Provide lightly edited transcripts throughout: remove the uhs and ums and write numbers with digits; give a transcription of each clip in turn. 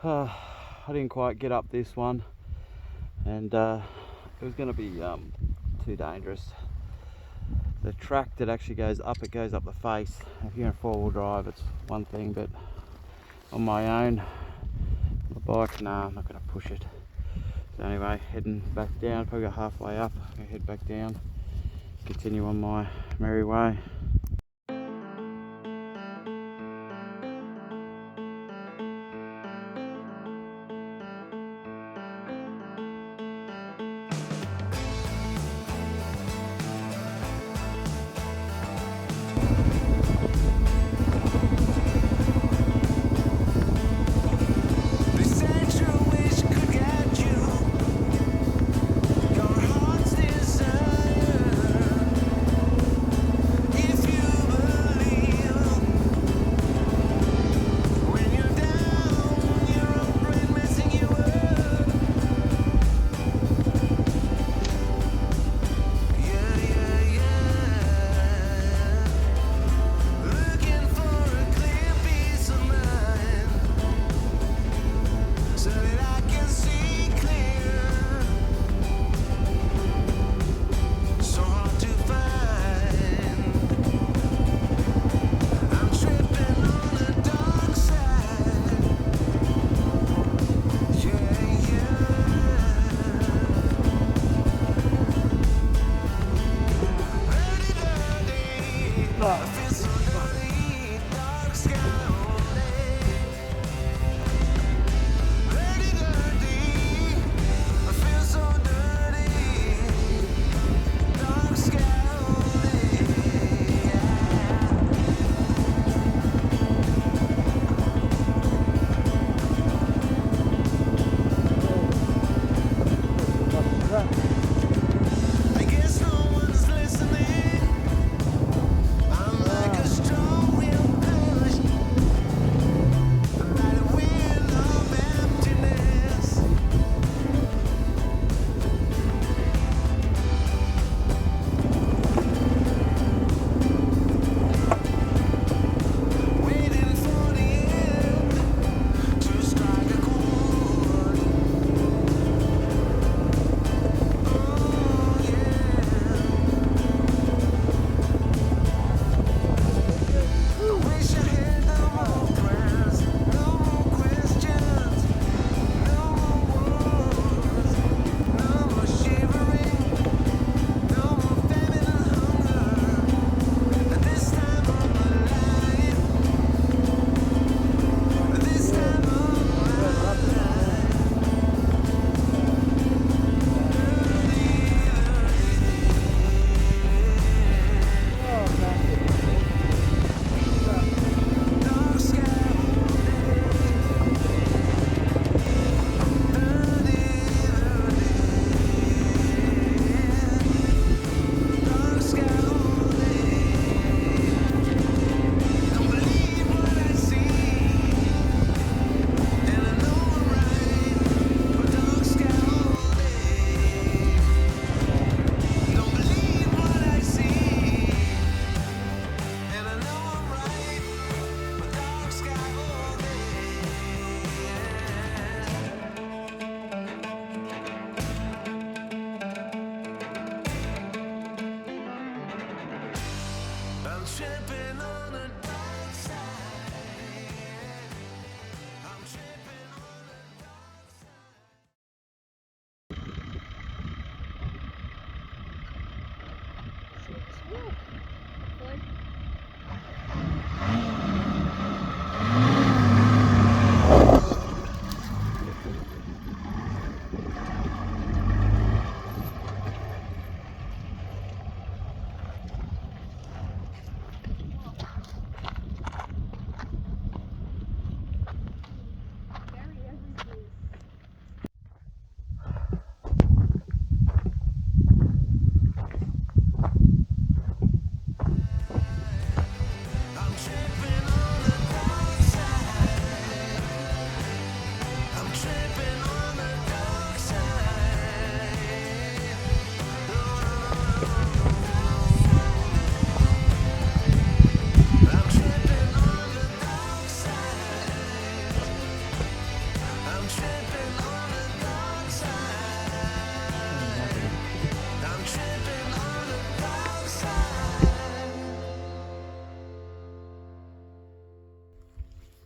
I didn't quite get up this one, and it was going to be too dangerous. The track that actually goes up, it goes up the face. If you're in four-wheel drive, it's one thing, but on my own, my bike, nah, I'm not going to push it. So anyway, heading back down, probably got halfway up, I'm going to head back down, continue on my merry way. Your heart's desire.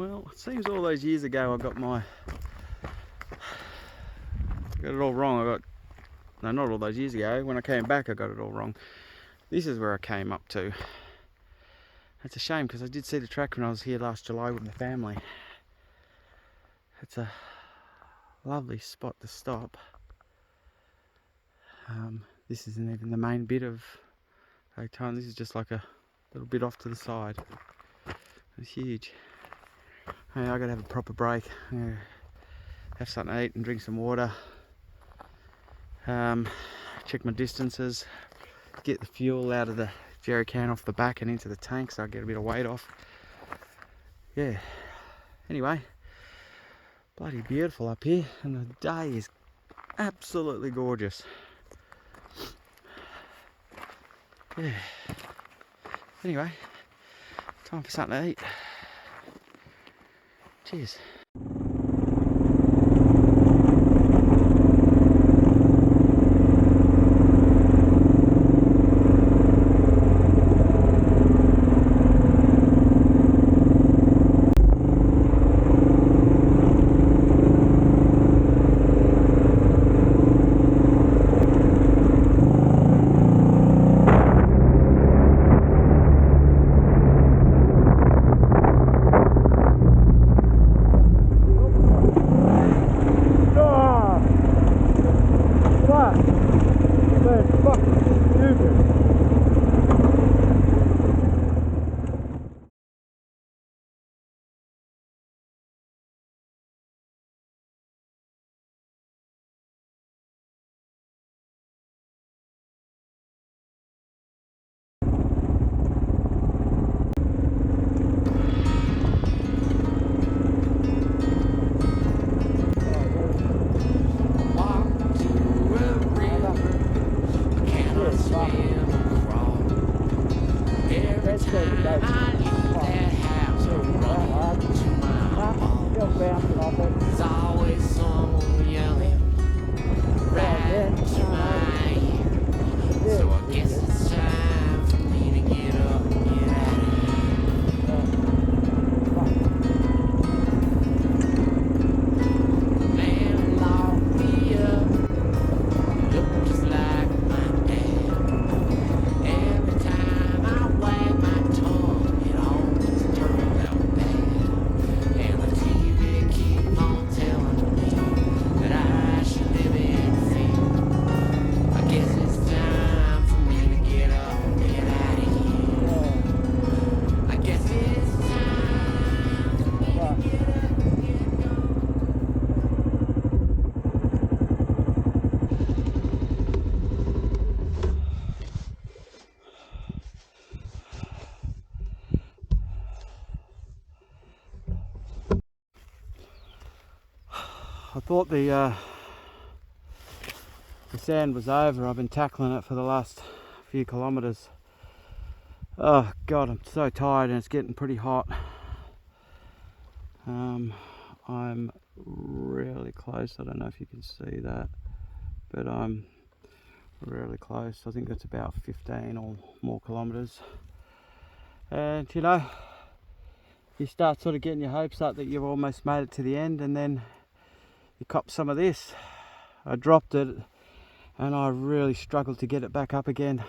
Well, it seems all those years ago I got it all wrong. No, not all those years ago. When I came back, I got it all wrong. This is where I came up to. It's a shame because I did see the track when I was here last July with my family. It's a lovely spot to stop. This isn't even the main bit of Oaktown. This is just like a little bit off to the side. It's huge. Hey, I gotta have a proper break. I'm gonna have something to eat and drink some water. Check my distances. Get the fuel out of the jerry can off the back and into the tank so I get a bit of weight off. Yeah. Anyway, bloody beautiful up here, and the day is absolutely gorgeous. Yeah. Anyway, time for something to eat. Cheers. I thought the sand was over. I've been tackling it for the last few kilometres. Oh God, I'm so tired and it's getting pretty hot. I'm really close. I don't know if you can see that, but I'm really close. I think that's about 15 or more kilometres. And you know, you start sort of getting your hopes up that you've almost made it to the end, and then you cop some of this. I dropped it and I really struggled to get it back up again.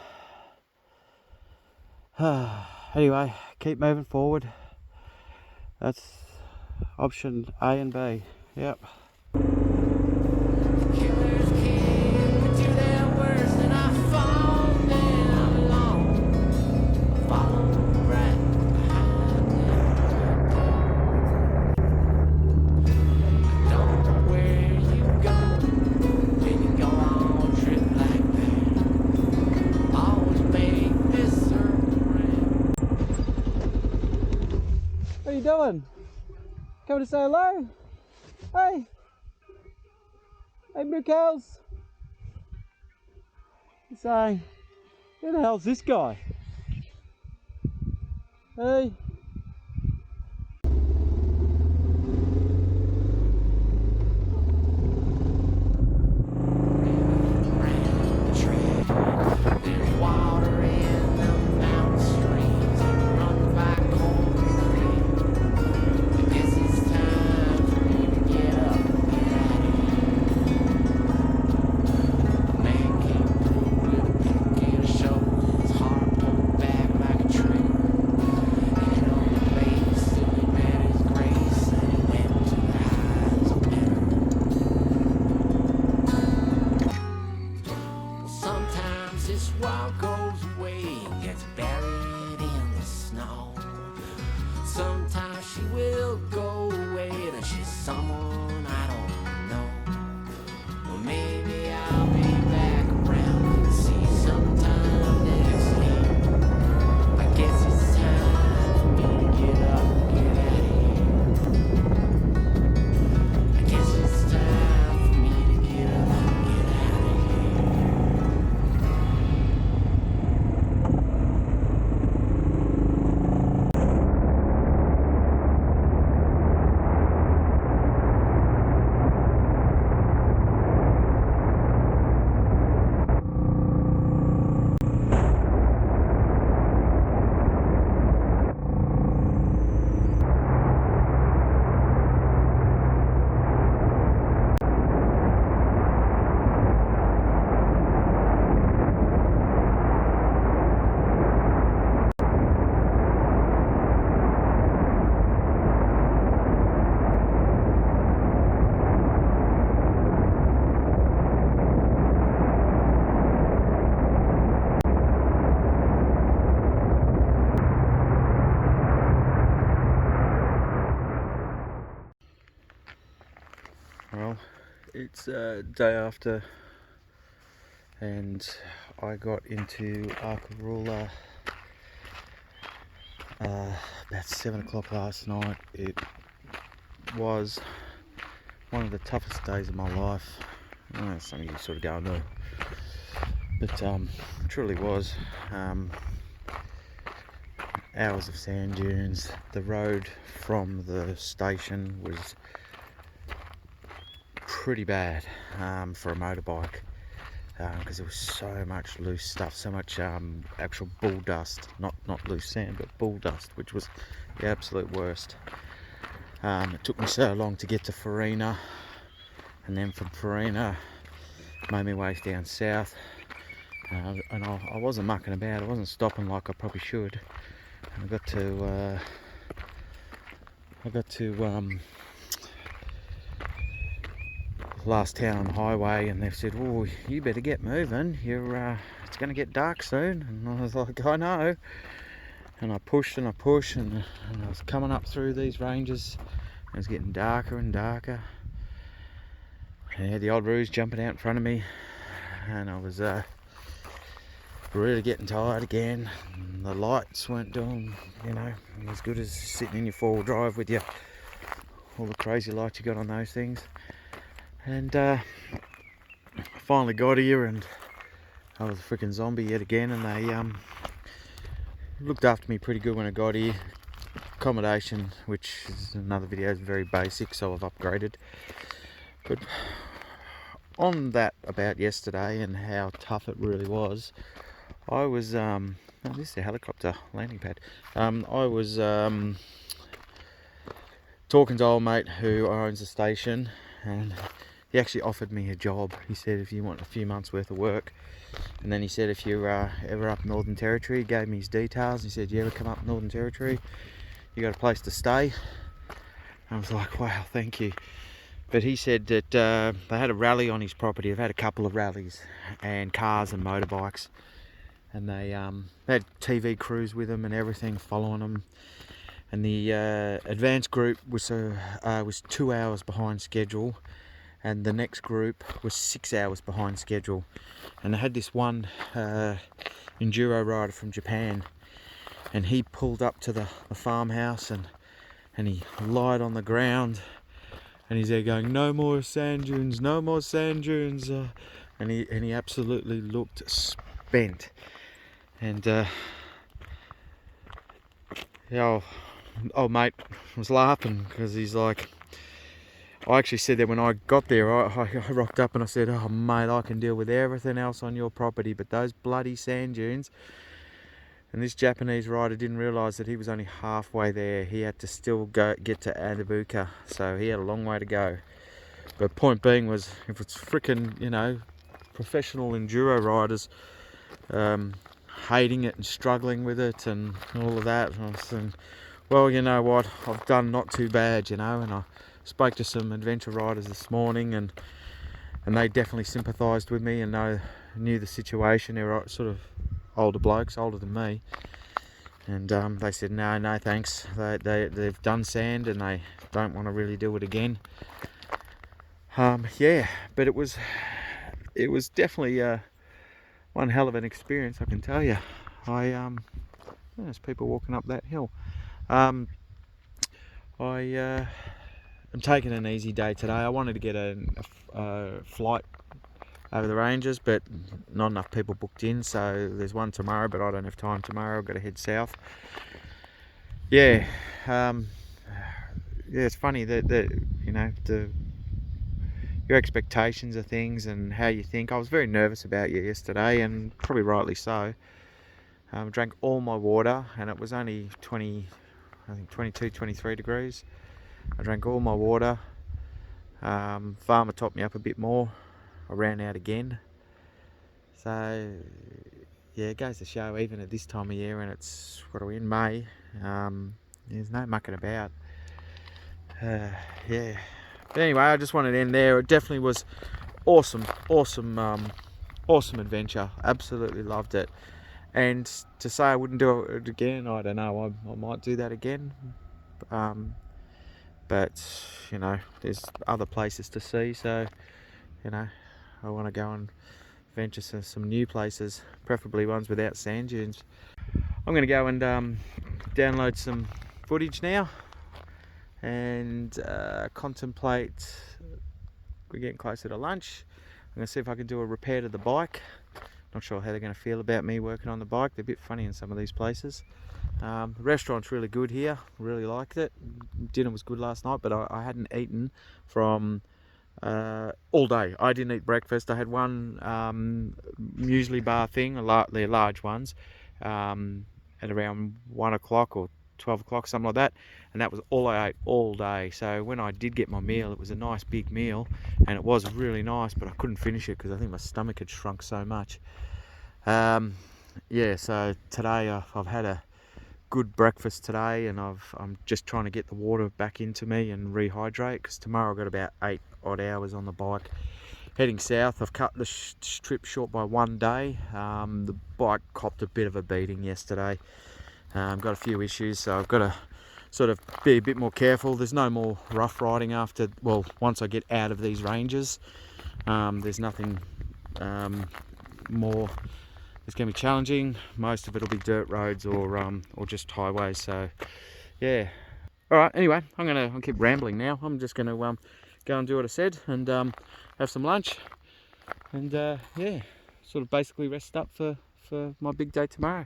Anyway, keep moving forward. That's option A and B. Yep. What are you doing? Coming to say hello? Hey! Hey, blue cows! Saying, who the hell's this guy? Hey! Well, it's day after, and I got into Arkaroola about 7 o'clock last night. It was one of the toughest days of my life. I know some of you sort of going, no, but it truly was. Hours of sand dunes. The road from the station was pretty bad for a motorbike, because there was so much loose stuff, so much actual bull dust, not loose sand but bull dust, which was the absolute worst. It took me so long to get to Farina, and then from Farina made my way down south, and I wasn't mucking about, I wasn't stopping like I probably should. And I got to last town on the highway, and they've said, "Oh, you better get moving. It's going to get dark soon." And I was like, "I know." And I pushed and I pushed, and I was coming up through these ranges. It was getting darker and darker. And I had the old ruse jumping out in front of me, and I was really getting tired again. And the lights weren't doing, as good as sitting in your four-wheel drive with all the crazy lights you got on those things. And I finally got here, and I was a freaking zombie yet again, and they looked after me pretty good when I got here. Accommodation, which is another video, is very basic, so I've upgraded. But on that about yesterday and how tough it really was, I was oh, this is a helicopter landing pad. I was talking to old mate who owns the station, and he actually offered me a job. He said, if you want a few months worth of work, and then he said, if you're ever up Northern Territory, he gave me his details. He said, you ever come up Northern Territory, you got a place to stay. I was like, wow, thank you. But he said that they had a rally on his property. They've had a couple of rallies, and cars and motorbikes, and they had TV crews with them and everything following them. And the advanced group was 2 hours behind schedule, and the next group was 6 hours behind schedule. And they had this one enduro rider from Japan, and he pulled up to the farmhouse, and he lied on the ground, and he's there going, no more sand dunes, no more sand dunes, and he absolutely looked spent. And old mate was laughing, because he's like, I actually said that when I got there, I rocked up and I said, oh mate, I can deal with everything else on your property, but those bloody sand dunes. And this Japanese rider didn't realise that he was only halfway there. He had to still get to Andamooka, so he had a long way to go. But point being was, if it's freaking, professional enduro riders hating it and struggling with it and all of that, and I was thinking, well, you know what, I've done not too bad, and I spoke to some adventure riders this morning, and they definitely sympathised with me and knew the situation. They were sort of older blokes, older than me, and they said no thanks. They've done sand and they don't want to really do it again. Yeah, but it was definitely one hell of an experience, I can tell you. There's people walking up that hill. I'm taking an easy day today. I wanted to get a flight over the ranges, but not enough people booked in, so there's one tomorrow, but I don't have time tomorrow. I've got to head south. Yeah, it's funny that your expectations of things and how you think. I was very nervous about you yesterday, and probably rightly so. I drank all my water, and it was only 22, 23 degrees. I drank all my water. Farmer topped me up a bit more. I ran out again. So yeah, it goes to show, even at this time of year, and it's, what are we in, May, there's no mucking about. Yeah, but anyway, I just wanted to end there. It definitely was awesome adventure. Absolutely loved it. And to say I wouldn't do it again, I don't know. I might do that again, but you know, there's other places to see, so, you know, I want to go and venture to some new places, preferably ones without sand dunes. I'm going to go and download some footage now and contemplate. We're getting closer to lunch. I'm going to see if I can do a repair to the bike. Not sure how they're going to feel about me working on the bike. They're a bit funny in some of these places. The restaurant's really good here. Really liked it. Dinner was good last night, but I hadn't eaten from all day. I didn't eat breakfast. I had one muesli bar thing, they're large ones, at around 1 o'clock or 12 o'clock, something like that, and that was all I ate all day. So when I did get my meal, it was a nice big meal, and it was really nice, but I couldn't finish it because I think my stomach had shrunk so much. Yeah, so today I've had a good breakfast today, and I'm just trying to get the water back into me and rehydrate, because tomorrow I've got about 8 odd hours on the bike heading south. I've cut the trip short by 1 day. The bike copped a bit of a beating yesterday. Got a few issues, so I've got to sort of be a bit more careful. There's no more rough riding after, well, once I get out of these ranges. There's nothing more. It's going to be challenging. Most of it will be dirt roads or just highways. So yeah. All right. Anyway, I'll keep rambling now. I'm just going to go and do what I said and have some lunch and yeah, sort of basically rest up for my big day tomorrow.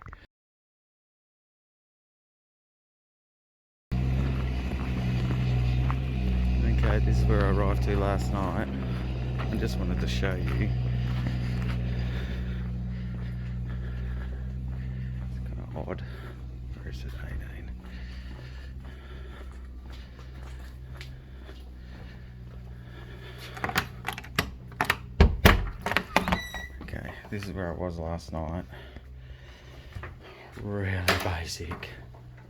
Okay, this is where I arrived to last night. I just wanted to show you. It's kind of odd. Where is it? 18. Okay, this is where I was last night. Really basic.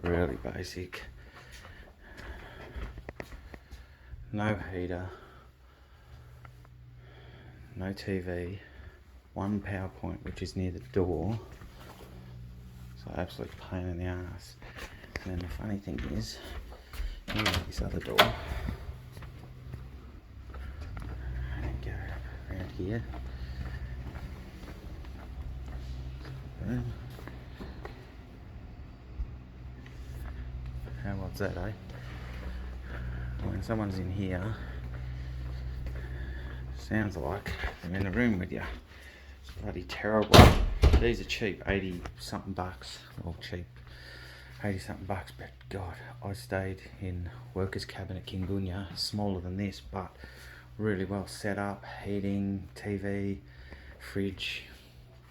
Really basic. No heater, no TV, one PowerPoint which is near the door, so absolute pain in the ass. And then the funny thing is, this other door, and go around here, boom. How odd's that, eh? When someone's in here, sounds like they're in the room with you. It's bloody terrible. These are cheap, 80 something bucks. Well, cheap, 80 something bucks, but God, I stayed in workers' cabin at Kingunya, smaller than this, but really well set up, heating, TV, fridge,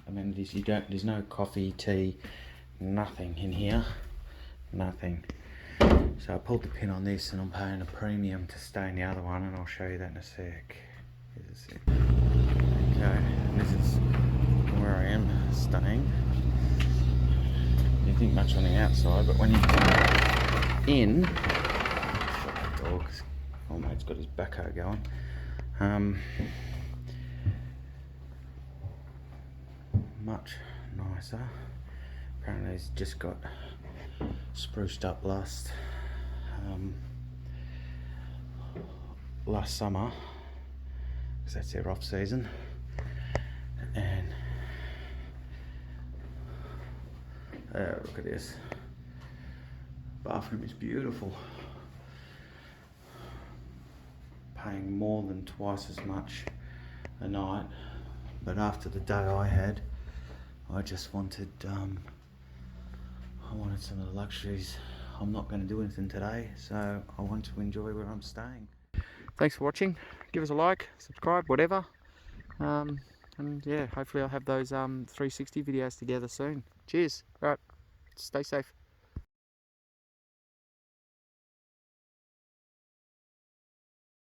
amenities. There's no coffee, tea, nothing in here, nothing. So I pulled the pin on this and I'm paying a premium to stay in the other one, and I'll show you that in a sec. Okay, this is where I am staying. You think much on the outside, but when you come in, shut the door because old mate's got his backhoe going. Much nicer. Apparently he's just got spruced up last summer, because that's their off season, and look at this. Bathroom is beautiful. Paying more than twice as much a night, but after the day I had, I just wanted I wanted some of the luxuries. I'm not going to do anything today, so I want to enjoy where I'm staying. Thanks for watching. Give us a like, subscribe, whatever. And yeah, hopefully I'll have those 360 videos together soon. Cheers. All right, stay safe.